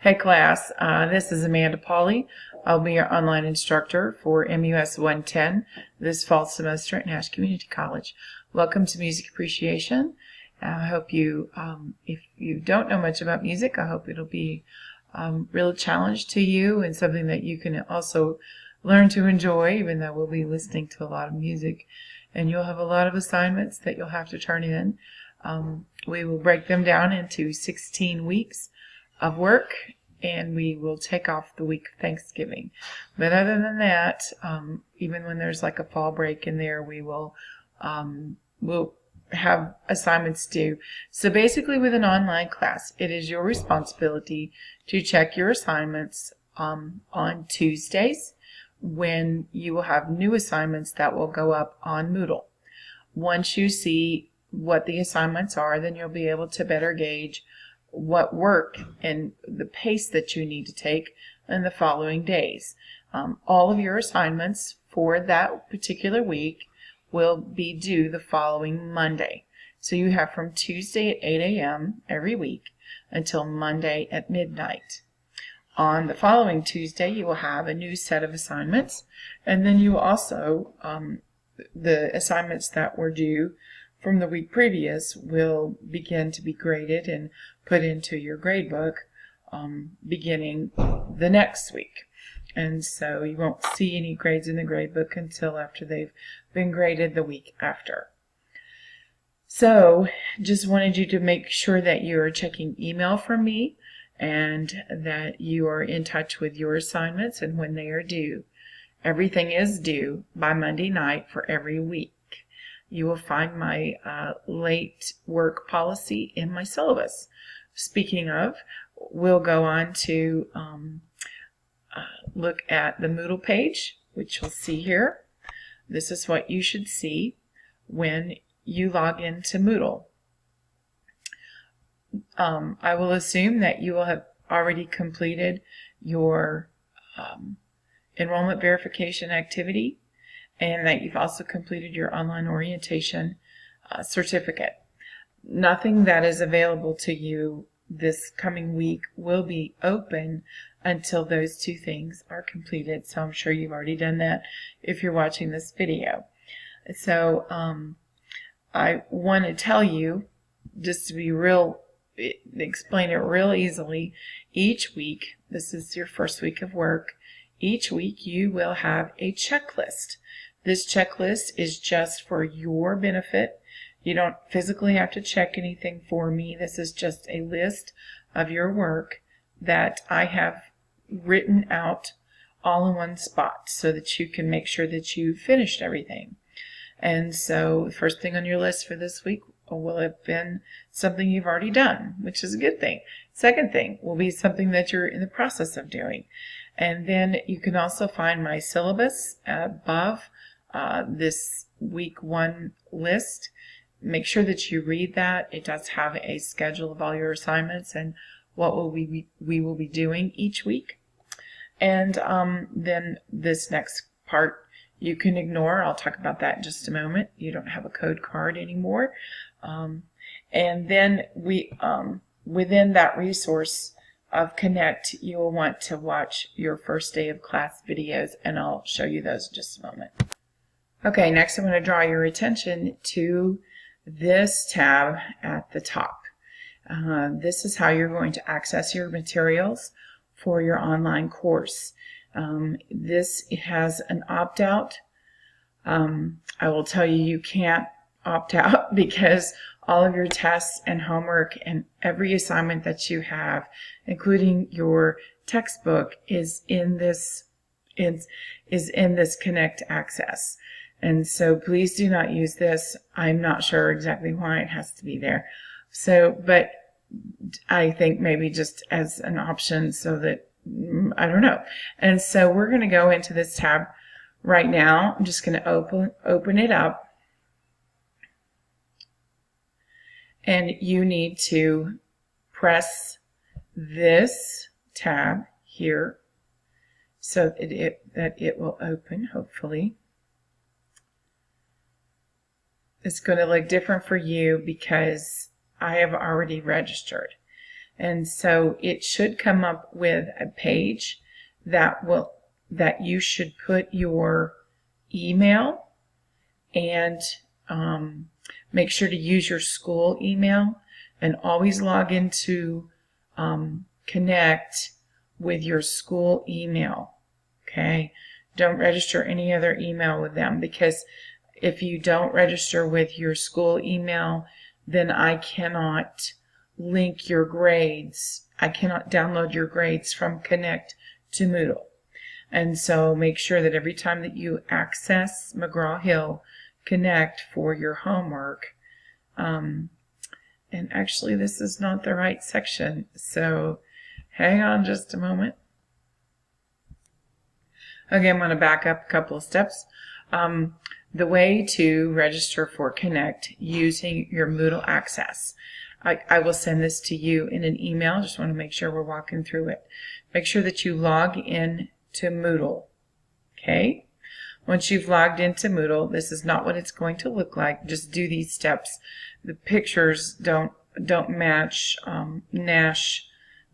Hey class, this is Amanda Pauley. I'll be your online instructor for MUS 110 this fall semester at Nash Community College. Welcome to Music Appreciation. I hope you, if you don't know much about music, I hope it'll be a real challenge to you and something that you can also learn to enjoy, even though we'll be listening to a lot of music. And you'll have a lot of assignments that you'll have to turn in. We will break them down into 16 weeks of work, and we will take off the week of Thanksgiving. But other than that, even when there's like a fall break in there, we'll have assignments due. So basically with an online class, it is your responsibility to check your assignments on Tuesdays, when you will have new assignments that will go up on Moodle. Once you see what the assignments are, then you'll be able to better gauge what work and the pace that you need to take in the following days. All of your assignments for that particular week will be due the following Monday. So you have from Tuesday at 8 a.m. every week until Monday at midnight. On the following Tuesday, you will have a new set of assignments, and then you will also, the assignments that were due from the week previous will begin to be graded and put into your grade book beginning the next week. And so you won't see any grades in the grade book until after they've been graded the week after. So just wanted you to make sure that you are checking email from me and that you are in touch with your assignments and when they are due. Everything is due by Monday night for every week. You will find my late work policy in my syllabus. Speaking of, we'll go on to look at the Moodle page, which you'll see here. This is what you should see when you log into Moodle. I will assume that you will have already completed your enrollment verification activity and that you've also completed your online orientation certificate. Nothing that is available to you this coming week will be open until those two things are completed. So I'm sure you've already done that if you're watching this video. So I want to tell you, just to be real, explain it real easily, each week, this is your first week of work, each week you will have a checklist. This checklist is just for your benefit. You don't physically have to check anything for me. This is just a list of your work that I have written out all in one spot so that you can make sure that you finished everything. And so the first thing on your list for this week will have been something you've already done, which is a good thing. Second thing will be something that you're in the process of doing. And then you can also find my syllabus above this week 1 list. Make sure that you read that. It does have a schedule of all your assignments and what we will be doing each week. And then this next part you can ignore. I'll talk about that in just a moment. You don't have a code card anymore. And then within that resource of Connect, you will want to watch your first day of class videos, and I'll show you those in just a moment. Okay, next I'm going to draw your attention to this tab at the top. This is how you're going to access your materials for your online course. This has an opt-out. I will tell you, you can't opt out because all of your tests and homework and every assignment that you have, including your textbook, is in this Connect access. And so please do not use this. I'm not sure exactly why it has to be there. So, but I think maybe just as an option so that, I don't know. And so we're going to go into this tab right now. I'm just going to open it up. And you need to press this tab here so that it will open, hopefully. It's going to look different for you because I have already registered. And so it should come up with a page that you should put your email, and make sure to use your school email, and always log into Connect with your school email. Okay, don't register any other email with them, because if you don't register with your school email, then I cannot link your grades. I cannot download your grades from Connect to Moodle. And so make sure that every time that you access McGraw-Hill Connect for your homework, and actually this is not the right section, so hang on just a moment. Okay, I'm going to back up a couple of steps. The way to register for Connect using your Moodle Access. I will send this to you in an email. Just want to make sure we're walking through it. Make sure that you log in to Moodle. Okay? Once you've logged into Moodle, this is not what it's going to look like. Just do these steps. The pictures don't match Nash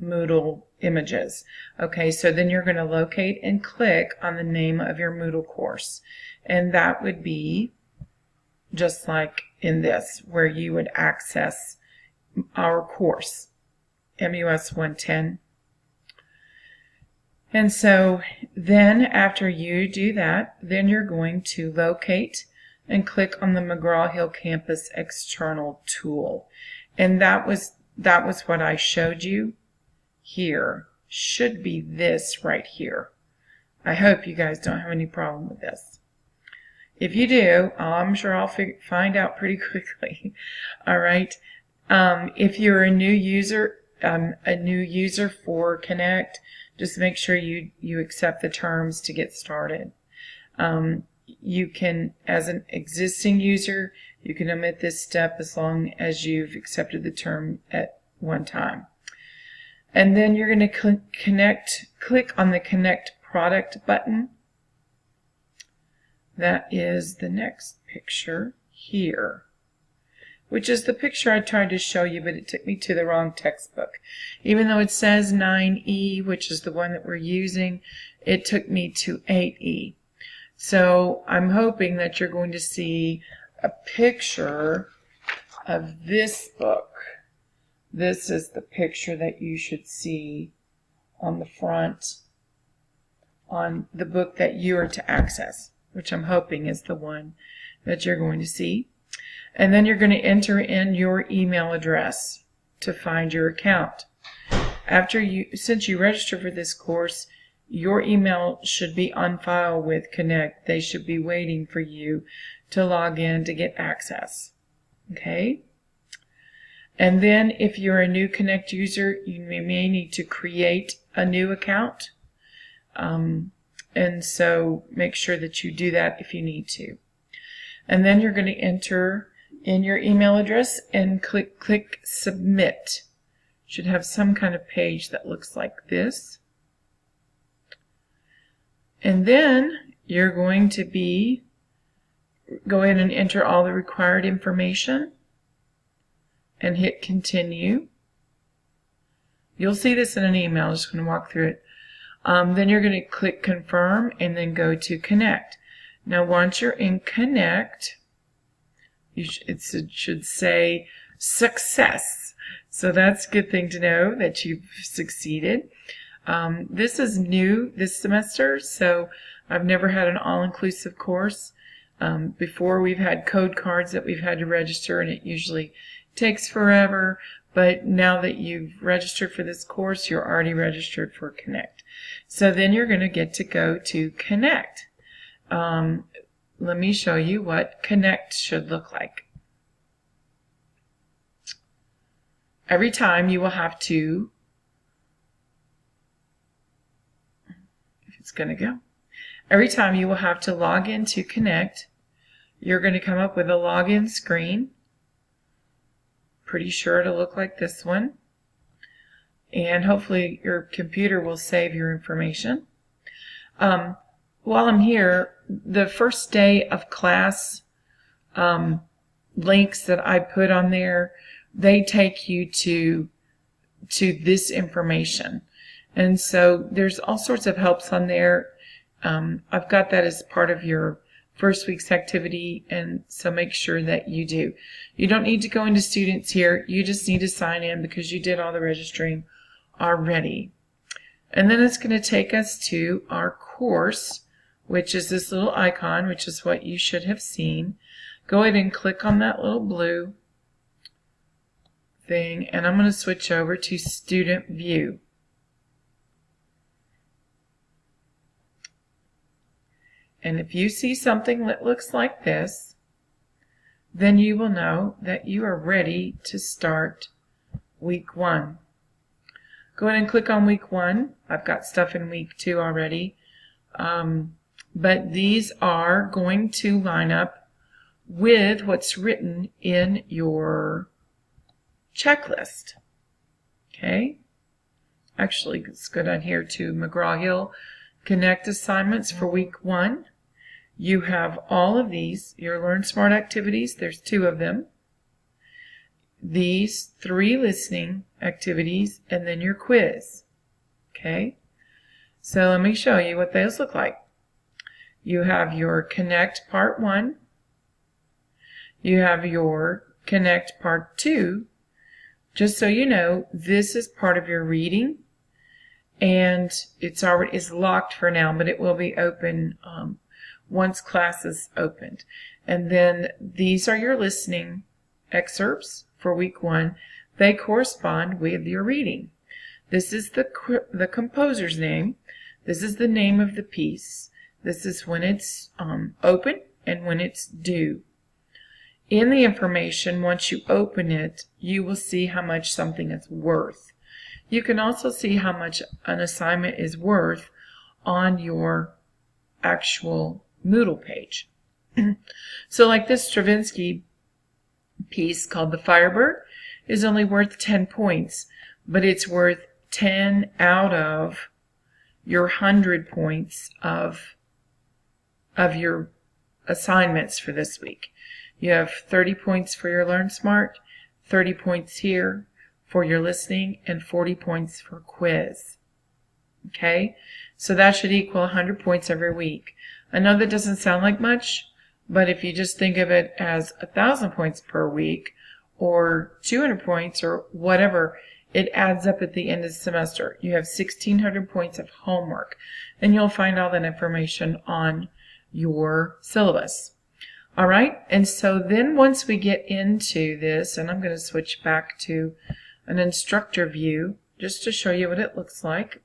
Moodle images. Okay, so then you're going to locate and click on the name of your Moodle course. And that would be just like in this, where you would access our course, MUS 110. And so then after you do that, then you're going to locate and click on the McGraw-Hill Campus External Tool. And that was what I showed you here. Should be this right here. I hope you guys don't have any problem with this. If you do, I'm sure I'll find out pretty quickly. All right. If you're a new user for Connect, just make sure you accept the terms to get started. You can, as an existing user, you can omit this step as long as you've accepted the term at one time. And then you're going to click on the Connect Product button. That is the next picture here, which is the picture I tried to show you, but it took me to the wrong textbook. Even though it says 9E, which is the one that we're using, it took me to 8E. So I'm hoping that you're going to see a picture of this book. This is the picture that you should see on the front on the book that you are to access, which I'm hoping is the one that you're going to see. And then you're going to enter in your email address to find your account. Since you register for this course, your email should be on file with Connect. They should be waiting for you to log in to get access. Okay? And then if you're a new Connect user, you may need to create a new account. And so make sure that you do that if you need to. And then you're going to enter in your email address and click Submit. You should have some kind of page that looks like this. And then you're going to go in and enter all the required information and hit Continue. You'll see this in an email. I'm just going to walk through it. Then you're going to click Confirm and then go to Connect. Now once you're in Connect, it should say Success. So that's a good thing to know that you've succeeded. This is new this semester, so I've never had an all-inclusive course. Before we've had code cards that we've had to register, and it usually takes forever. But now that you've registered for this course, you're already registered for Connect. So then you're going to get to go to Connect. Let me show you what Connect should look like. Every time you will have to, if it's going to go, every time you will have to log into Connect, you're going to come up with a login screen. Pretty sure it'll look like this one. And hopefully your computer will save your information. While I'm here, the first day of class links that I put on there, they take you to to this information. And so there's all sorts of helps on there. I've got that as part of your first week's activity, and so make sure that you do. You don't need to go into students here. You just need to sign in because you did all the registering already. And then it's going to take us to our course, which is this little icon, which is what you should have seen. Go ahead and click on that little blue thing, and I'm going to switch over to Student View. And if you see something that looks like this, then you will know that you are ready to start week 1. Go ahead and click on week 1. I've got stuff in week 2 already. But these are going to line up with what's written in your checklist. Okay? Actually, let's go down here to McGraw-Hill Connect assignments for week 1. You have all of these, your Learn Smart activities, there's 2 of them. These 3 listening activities, and then your quiz. Okay? So let me show you what those look like. You have your Connect Part 1. You have your Connect Part 2. Just so you know, this is part of your reading, and it's locked for now, but it will be open once class is opened. And then these are your listening excerpts for week 1. They correspond with your reading. This is the composer's name. This is the name of the piece. This is when it's open and when it's due. In the information, once you open it, you will see how much something is worth. You can also see how much an assignment is worth on your actual Moodle page. So like this Stravinsky piece called The Firebird is only worth 10 points, but it's worth 10 out of your 100 points of your assignments for this week. You have 30 points for your Learn Smart, 30 points here for your listening, and 40 points for quiz. Okay? So that should equal 100 points every week. I know that doesn't sound like much, but if you just think of it as 1,000 points per week, or 200 points, or whatever, it adds up at the end of the semester. You have 1,600 points of homework, and you'll find all that information on your syllabus. All right, and so then once we get into this, and I'm going to switch back to an instructor view just to show you what it looks like.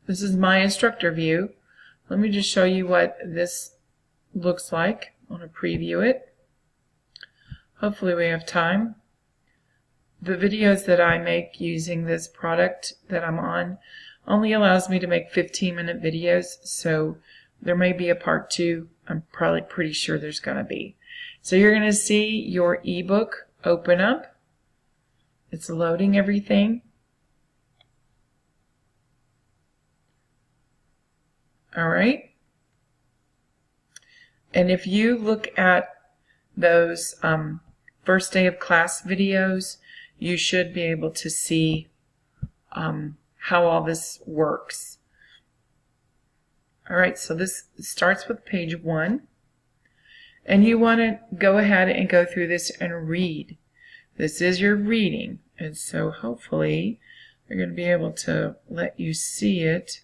This is my instructor view. Let me just show you what this looks like. I want to preview it. Hopefully we have time. The videos that I make using this product that I'm on only allows me to make 15-minute videos, so there may be a part 2. I'm probably pretty sure there's going to be. So you're going to see your ebook open up. It's loading everything. All right. And if you look at those first day of class videos, you should be able to see how all this works. All right, so this starts with page 1, and you want to go ahead and go through this and read. This is your reading, and so hopefully they're going to be able to let you see it.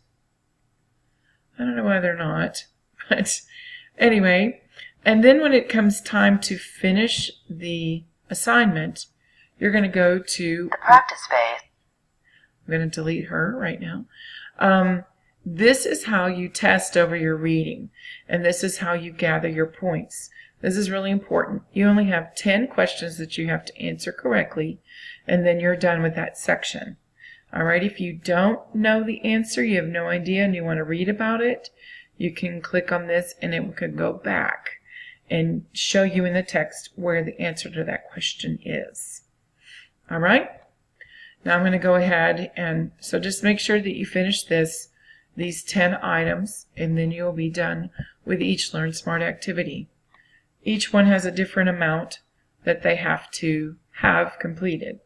I don't know why they're not, but anyway. And then when it comes time to finish the assignment, you're going to go to the practice phase. I'm going to delete her right now. This is how you test over your reading, and this is how you gather your points. This is really important. You only have 10 questions that you have to answer correctly, and then you're done with that section. All right, if you don't know the answer, you have no idea, and you want to read about it, you can click on this, and it could go back and show you in the text where the answer to that question is. All right, now I'm going to go ahead, and so just make sure that you finish these 10 items, and then you'll be done with each Learn Smart activity. Each one has a different amount that they have to have completed.